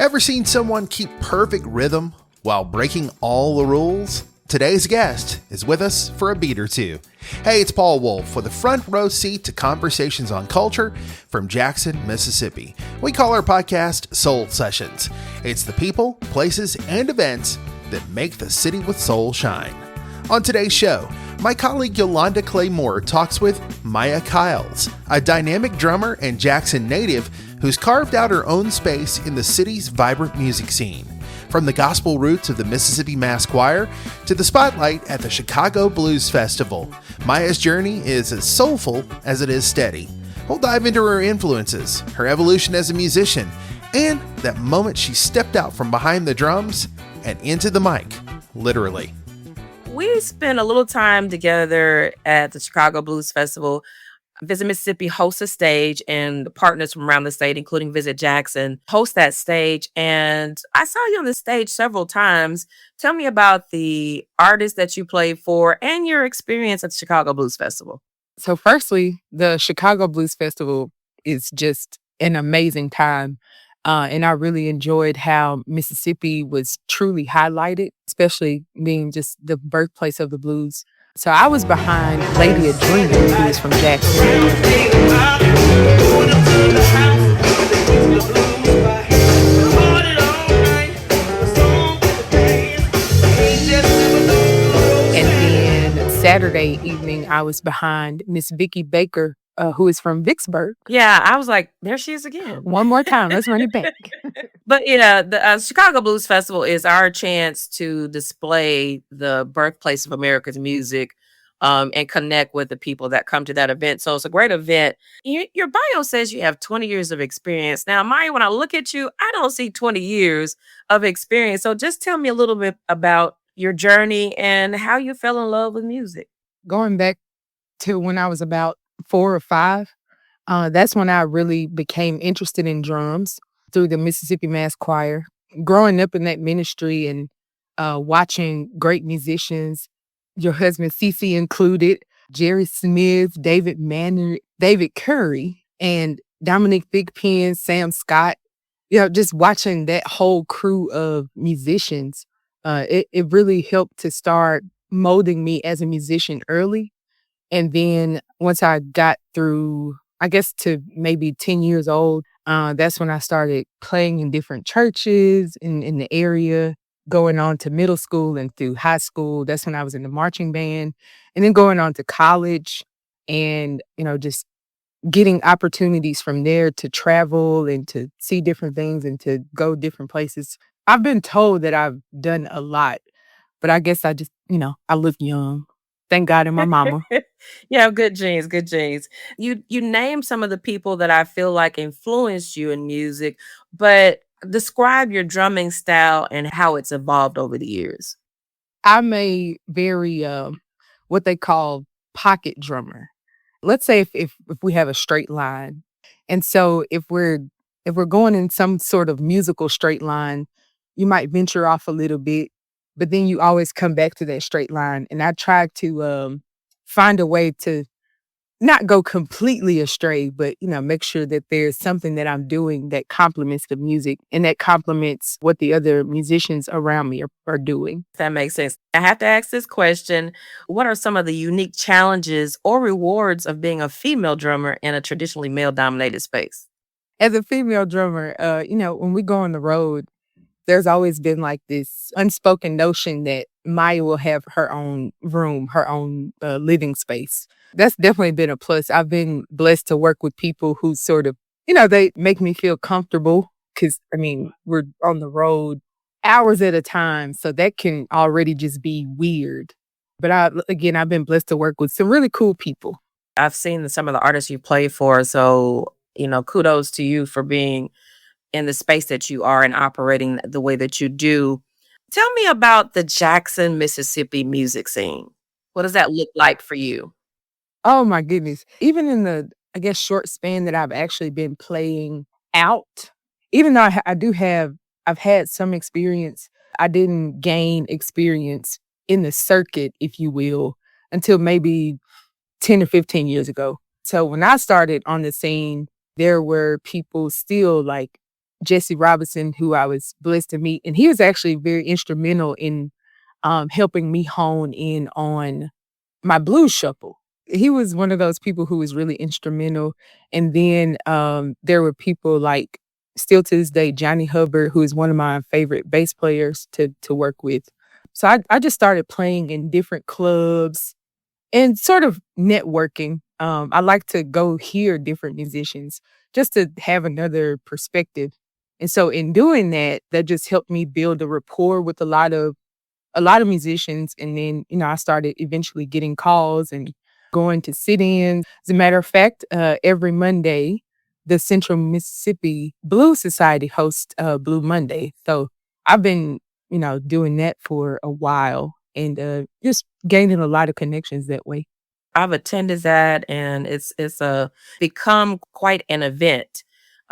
Ever seen someone keep perfect rhythm while breaking all the rules? Today's guest is with us for a beat or two. Hey, it's Paul Wolf with a front row seat to conversations on culture from Jackson, Mississippi. We call our podcast Soul Sessions. It's the people, places, and events that make the city with soul shine. On today's show, my colleague Yolanda Clay Moore talks with Maya Kiles, a dynamic drummer and Jackson native who's carved out her own space in the city's vibrant music scene. From the gospel roots of the Mississippi Mass Choir to the spotlight at the Chicago Blues Festival, Maya's journey is as soulful as it is steady. We'll dive into her influences, her evolution as a musician, and that moment she stepped out from behind the drums and into the mic, literally. We spent a little time together at the Chicago Blues Festival. Visit Mississippi hosts a stage, and the partners from around the state, including Visit Jackson, host that stage. And I saw you on the stage several times. Tell me about the artists that you played for and your experience at the Chicago Blues Festival. So firstly, the Chicago Blues Festival is just an amazing time. And I really enjoyed how Mississippi was truly highlighted, especially being just the birthplace of the blues. So I was behind Lady of Dream, who is from Jackson. And then Saturday evening, I was behind Miss Vicki Baker, who is from Vicksburg. Yeah, I was like, there she is again. One more time, let's run it back. But, the Chicago Blues Festival is our chance to display the birthplace of America's music and connect with the people that come to that event. So it's a great event. Your bio says you have 20 years of experience. Now, Maya, when I look at you, I don't see 20 years of experience. So just tell me a little bit about your journey and how you fell in love with music. Going back to when I was about 4 or 5, that's when I really became interested in drums through the Mississippi Mass Choir. Growing up in that ministry and watching great musicians, your husband Cece included, Jerry Smith, David Manning, David Curry, and Dominic Thigpen, Sam Scott. Just watching that whole crew of musicians, it really helped to start molding me as a musician early. And then once I got through, I guess to maybe 10 years old, that's when I started playing in different churches in the area, going on to middle school and through high school. That's when I was in the marching band, and then going on to college and, just getting opportunities from there to travel and to see different things and to go different places. I've been told that I've done a lot, but I guess I just, I look young. Thank God and my mama. Yeah, good genes, good genes. You named some of the people that I feel like influenced you in music, but describe your drumming style and how it's evolved over the years. I'm a very what they call pocket drummer. Let's say if we have a straight line, and so if we're going in some sort of musical straight line, you might venture off a little bit, but then you always come back to that straight line. And I try to find a way to not go completely astray, but, make sure that there's something that I'm doing that complements the music and that complements what the other musicians around me are doing. That makes sense. I have to ask this question. What are some of the unique challenges or rewards of being a female drummer in a traditionally male-dominated space? As a female drummer, when we go on the road, there's always been like this unspoken notion that Maya will have her own room, her own living space. That's definitely been a plus. I've been blessed to work with people who sort of, they make me feel comfortable because, we're on the road hours at a time. So that can already just be weird. But I've been blessed to work with some really cool people. I've seen some of the artists you play for. So, kudos to you for being in the space that you are and operating the way that you do. Tell me about the Jackson, Mississippi music scene. What does that look like for you? Oh my goodness. Even in the, I guess, short span that I've actually been playing out, even though I've had some experience, I didn't gain experience in the circuit, if you will, until maybe 10 or 15 years ago. So when I started on the scene, there were people still like Jesse Robinson, who I was blessed to meet. And he was actually very instrumental in helping me hone in on my blues shuffle. He was one of those people who was really instrumental. And then there were people like, still to this day, Johnny Hubbard, who is one of my favorite bass players to work with. So I just started playing in different clubs and sort of networking. I like to go hear different musicians just to have another perspective. And so in doing that, that just helped me build a rapport with a lot of musicians. And then, I started eventually getting calls and going to sit-ins. As a matter of fact, every Monday, the Central Mississippi Blues Society hosts Blue Monday. So I've been, doing that for a while and just gaining a lot of connections that way. I've attended that, and it's become quite an event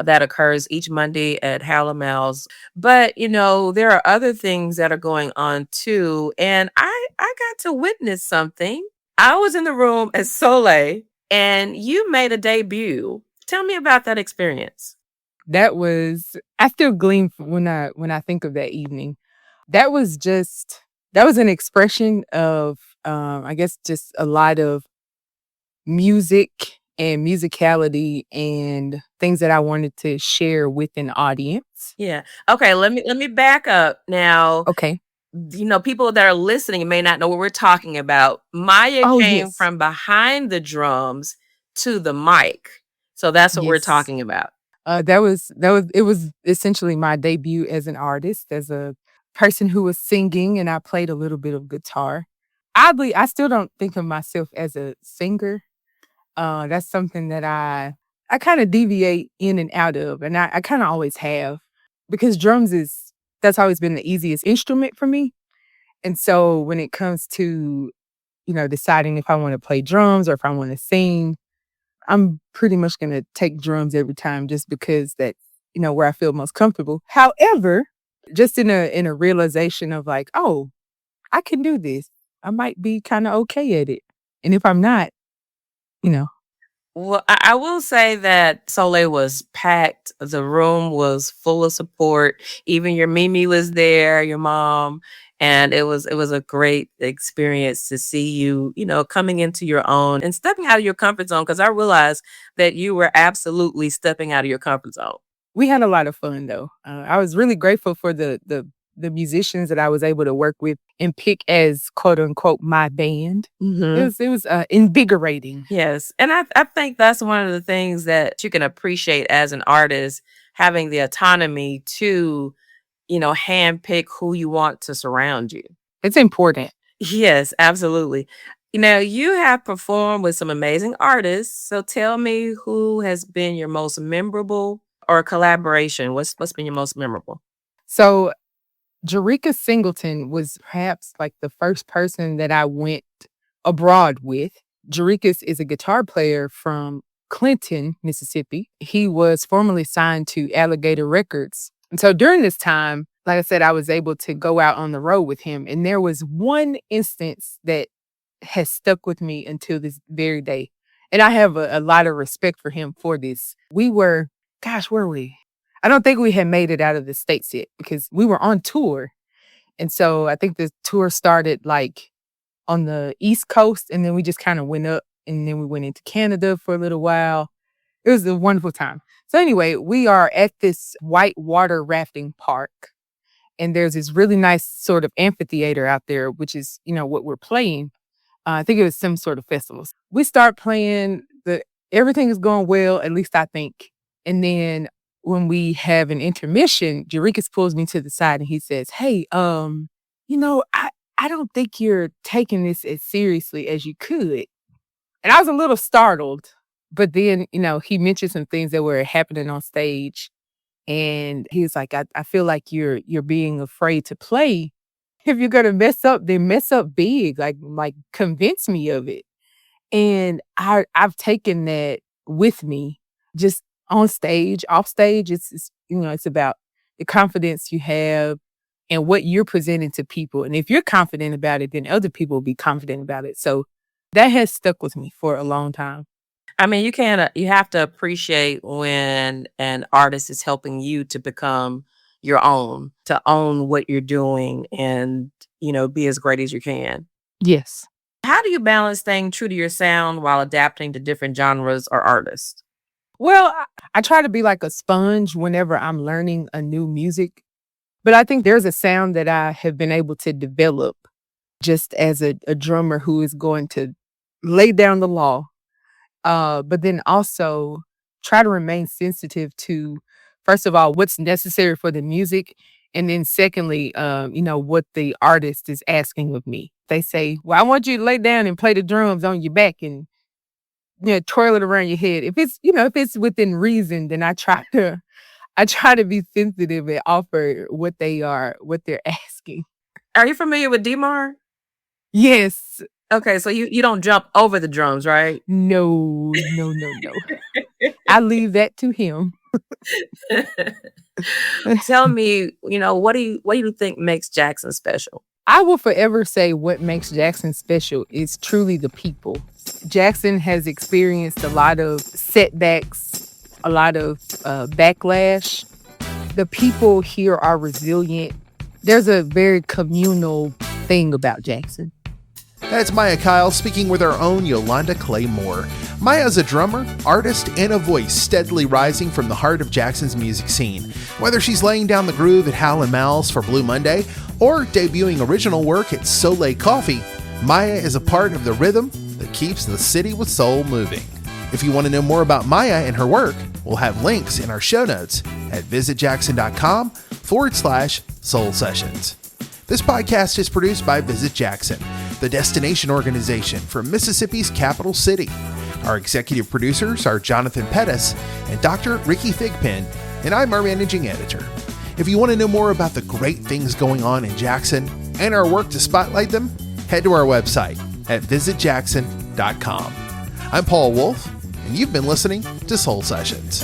that occurs each Monday at Hallowell's. But there are other things that are going on too, and I got to witness something. I was in the room at Soleil, and you made a debut. Tell me about that experience. I still gleam when I think of that evening. That was an expression of, I guess, just a lot of music and musicality and things that I wanted to share with an audience. Yeah. Okay, let me back up now. Okay. People that are listening may not know what we're talking about. Maya Oh, came yes. from behind the drums to the mic. So that's what we're Yes. talking about. It was essentially my debut as an artist, as a person who was singing, and I played a little bit of guitar. Oddly, I still don't think of myself as a singer. That's something that I kind of deviate in and out of, and I kind of always have, because that's always been the easiest instrument for me. And so when it comes to, deciding if I want to play drums or if I want to sing, I'm pretty much going to take drums every time, just because that's, where I feel most comfortable. However, just in a realization of like, oh, I can do this. I might be kind of okay at it. And if I'm not, you know, Well, I will say that Soleil was packed. The room was full of support. Even your Mimi was there, your mom, and it was a great experience to see you, coming into your own and stepping out of your comfort zone. Because I realized that you were absolutely stepping out of your comfort zone. we had a lot of fun though. I was really grateful for the musicians that I was able to work with and pick as quote unquote my band. It was invigorating. Yes. And I think that's one of the things that you can appreciate as an artist, having the autonomy to, handpick who you want to surround you. It's important. Yes, absolutely. You have performed with some amazing artists. So tell me, who has been your most memorable, or a collaboration? What's been your most memorable? So Jerika Singleton was perhaps like the first person that I went abroad with. Jerika is a guitar player from Clinton, Mississippi. He was formerly signed to Alligator Records. And so during this time, like I said, I was able to go out on the road with him. And there was one instance that has stuck with me until this very day. And I have a lot of respect for him for this. Where were we? I don't think we had made it out of the States yet, because we were on tour. And so I think the tour started like on the East Coast, and then we just kind of went up, and then we went into Canada for a little while. It was a wonderful time. So anyway, we are at this white water rafting park, and there's this really nice sort of amphitheater out there, which is, what we're playing. I think it was some sort of festivals. We start playing, everything is going well, at least I think. And then when we have an intermission, Jarikas pulls me to the side and he says, "Hey, I don't think you're taking this as seriously as you could." And I was a little startled, but then, he mentioned some things that were happening on stage. And he was like, I feel like you're being afraid to play. If you're gonna mess up, then mess up big. Like convince me of it. And I've taken that with me, just on stage, off stage. It's about the confidence you have and what you're presenting to people. And if you're confident about it, then other people will be confident about it. So that has stuck with me for a long time. I mean, you have to appreciate when an artist is helping you to become your own, to own what you're doing and, be as great as you can. Yes. How do you balance staying true to your sound while adapting to different genres or artists? Well, I try to be like a sponge whenever I'm learning a new music, but I think there's a sound that I have been able to develop just as a drummer who is going to lay down the law, but then also try to remain sensitive to, first of all, what's necessary for the music. And then secondly, what the artist is asking of me. They say, well, I want you to lay down and play the drums on your back and twirl it around your head. If it's within reason, then I try to be sensitive and offer what they're asking. Are you familiar with DMAR? Yes. Okay, so you don't jump over the drums, right? No. I leave that to him. Tell me, what do you think makes Jackson special? I will forever say what makes Jackson special is truly the people. Jackson has experienced a lot of setbacks, a lot of backlash. The people here are resilient. There's a very communal thing about Jackson. That's Maya Kyle speaking with our own Yolanda Claymore. Maya's a drummer, artist, and a voice steadily rising from the heart of Jackson's music scene. Whether she's laying down the groove at Hal & Mal's for Blue Monday or debuting original work at Soleil Coffee, Maya is a part of the rhythm that keeps the city with soul moving. If you want to know more about Maya and her work, we'll have links in our show notes at visitjackson.com/soul sessions. This podcast is produced by Visit Jackson, the destination organization for Mississippi's capital city. Our executive producers are Jonathan Pettis and Dr. Ricky Thigpen, and I'm our managing editor. If you want to know more about the great things going on in Jackson and our work to spotlight them, head to our website at visitjackson.com. I'm Paul Wolf, and you've been listening to Soul Sessions.